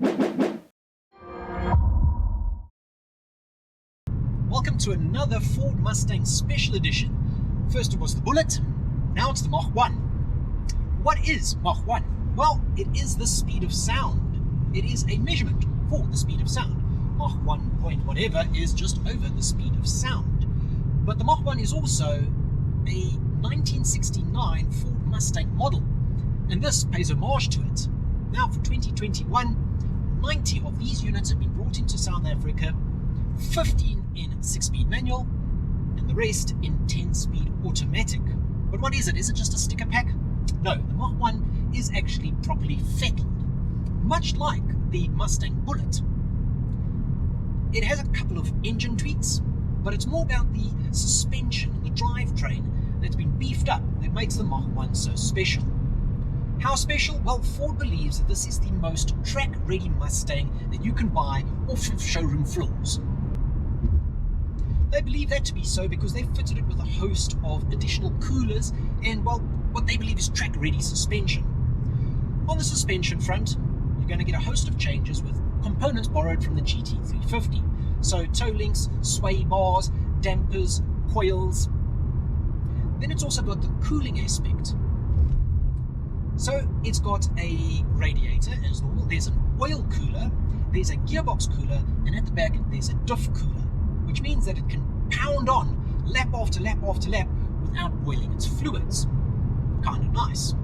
Welcome to another Ford Mustang Special Edition. First it was the Bullet, now it's the Mach 1. What is Mach 1? Well, it is the speed of sound. It is a measurement for the speed of sound. Mach 1 point whatever is just over the speed of sound. But the Mach 1 is also a 1969 Ford Mustang model, and this pays homage to it. Now for 2021, 90 of these units have been brought into South Africa, 15 in 6-speed manual, and the rest in 10-speed automatic. But what is it? Is it just a sticker pack? No, the Mach 1 is actually properly fettled, much like the Mustang Bullet. It has a couple of engine tweaks, but it's more about the suspension and the drivetrain that's been beefed up that makes the Mach 1 so special. How special? Well, Ford believes that this is the most track-ready Mustang that you can buy off of showroom floors. They believe that to be so because they've fitted it with a host of additional coolers and, well, what they believe is track-ready suspension. On the suspension front, you're going to get a host of changes with components borrowed from the GT350. So toe links, sway bars, dampers, coils. Then it's also got the cooling aspect. So it's got a radiator as normal, there's an oil cooler, there's a gearbox cooler, and at the back there's a diff cooler, which means that it can pound on lap after lap after lap without boiling its fluids. Kind of nice.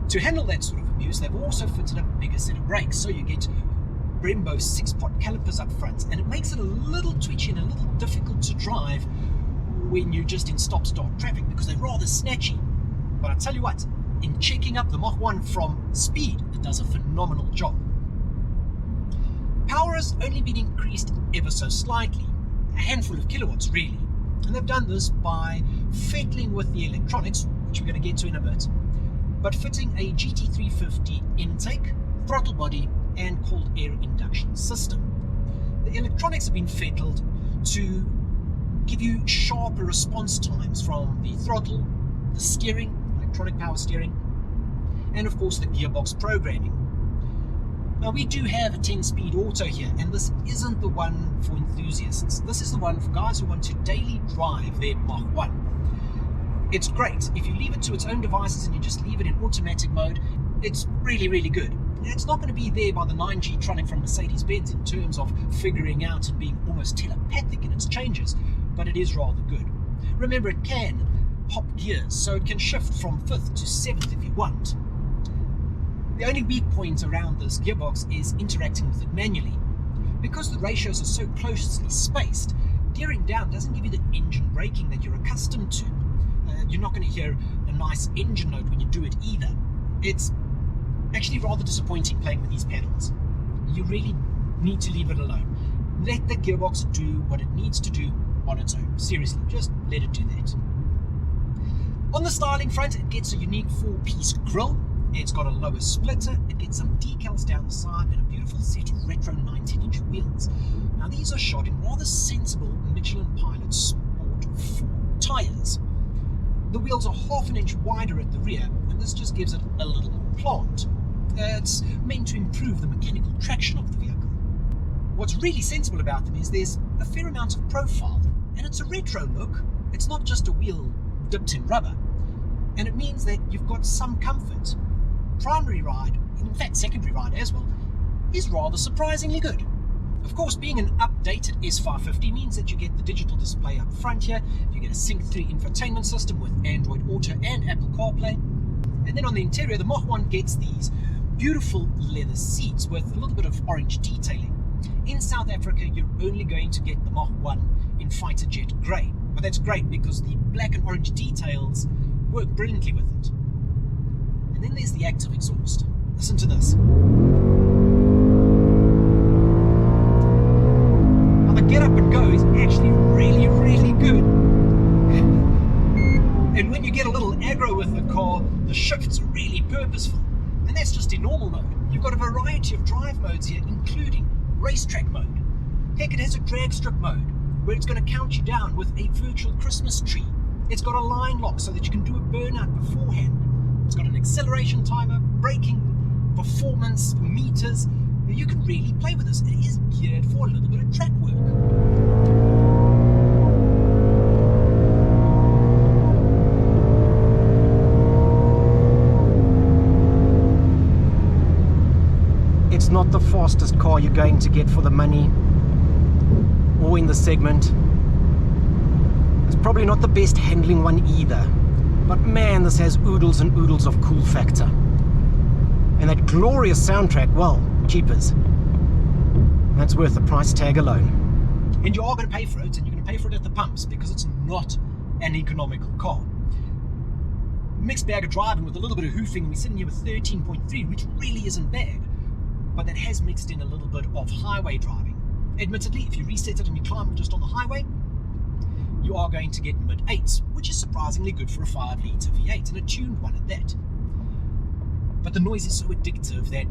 To handle that sort of abuse, they've also fitted a bigger set of brakes, so you get Brembo 6-pot calipers up front, and it makes it a little twitchy and a little difficult to drive when you're just in stop-start traffic because they're rather snatchy. But I tell you what, in checking up the Mach 1 from speed, it does a phenomenal job. Power has only been increased ever so slightly, a handful of kilowatts really, and they've done this by fettling with the electronics, which we're going to get to in a bit, but fitting a GT350 intake, throttle body, and cold air induction system. The electronics have been fettled to give you sharper response times from the throttle, the steering, electronic power steering, and of course the gearbox programming. Now we do have a 10-speed auto here, and this isn't the one for enthusiasts. This is the one for guys who want to daily drive their Mach 1. It's great. If you leave it to its own devices and you just leave it in automatic mode, it's really, really good. It's not going to be there by the 9G Tronic from Mercedes-Benz in terms of figuring out and being almost telepathic in its changes, but it is rather good. Remember, it can hop gears, so it can shift from 5th to 7th if you want. The only weak point around this gearbox is interacting with it manually. Because the ratios are so closely spaced, gearing down doesn't give you the engine braking that you're accustomed to. You're not going to hear a nice engine note when you do it either. It's actually rather disappointing playing with these pedals. You really need to leave it alone. Let the gearbox do what it needs to do on its own. Seriously, just let it do that. On the styling front, it gets a unique 4-piece grille. It's got a lower splitter, it gets some decals down the side, and a beautiful set of retro 19-inch wheels. Now these are shod in rather sensible Michelin Pilot Sport 4 tyres. The wheels are half an inch wider at the rear, and this just gives it a little more plant. It's meant to improve the mechanical traction of the vehicle. What's really sensible about them is there's a fair amount of profile, and it's a retro look. It's not just a wheel dipped in rubber, and it means that you've got some comfort. Primary ride, and in fact secondary ride as well, is rather surprisingly good. Of course, being an updated S550 means that you get the digital display up front here, you get a Sync 3 infotainment system with Android Auto and Apple CarPlay, and then on the interior the Mach 1 gets these beautiful leather seats with a little bit of orange detailing. In South Africa you're only going to get the Mach 1 in fighter jet grey, but that's great because the black and orange details work brilliantly with it. And then there's the active exhaust. Listen to this. Now the get up and go is actually really, really good. And when you get a little aggro with the car, the shifts are really purposeful. And that's just in normal mode. You've got a variety of drive modes here, including racetrack mode. Heck, it has a drag strip mode, where it's going to count you down with a virtual Christmas tree. It's got a line lock so that you can do a burnout beforehand. It's got an acceleration timer, braking performance, meters. You can really play with this. It is geared for a little bit of track work. It's not the fastest car you're going to get for the money or in the segment. It's probably not the best handling one either. But man, this has oodles and oodles of cool factor. And that glorious soundtrack, well, cheapers. That's worth the price tag alone. And you are going to pay for it, and you're going to pay for it at the pumps, because it's not an economical car. Mixed bag of driving with a little bit of hoofing, and we're sitting here with 13.3, which really isn't bad. But that has mixed in a little bit of highway driving. Admittedly, if you reset it and you climb just on the highway, you are going to get mid-8s, which is surprisingly good for a 5-litre V8, and a tuned one at that. But the noise is so addictive that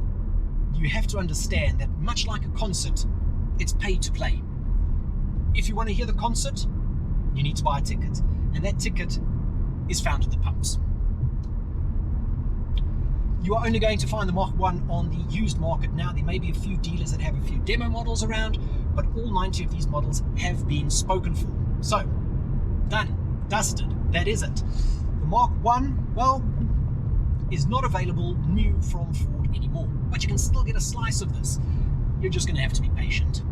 you have to understand that, much like a concert, it's pay to play. If you want to hear the concert, you need to buy a ticket, and that ticket is found at the pumps. You are only going to find the Mach 1 on the used market now. There may be a few dealers that have a few demo models around, but all 90 of these models have been spoken for. So, done, dusted, that is it. The Mach 1, well, is not available new from Ford anymore, but you can still get a slice of this. You're just going to have to be patient.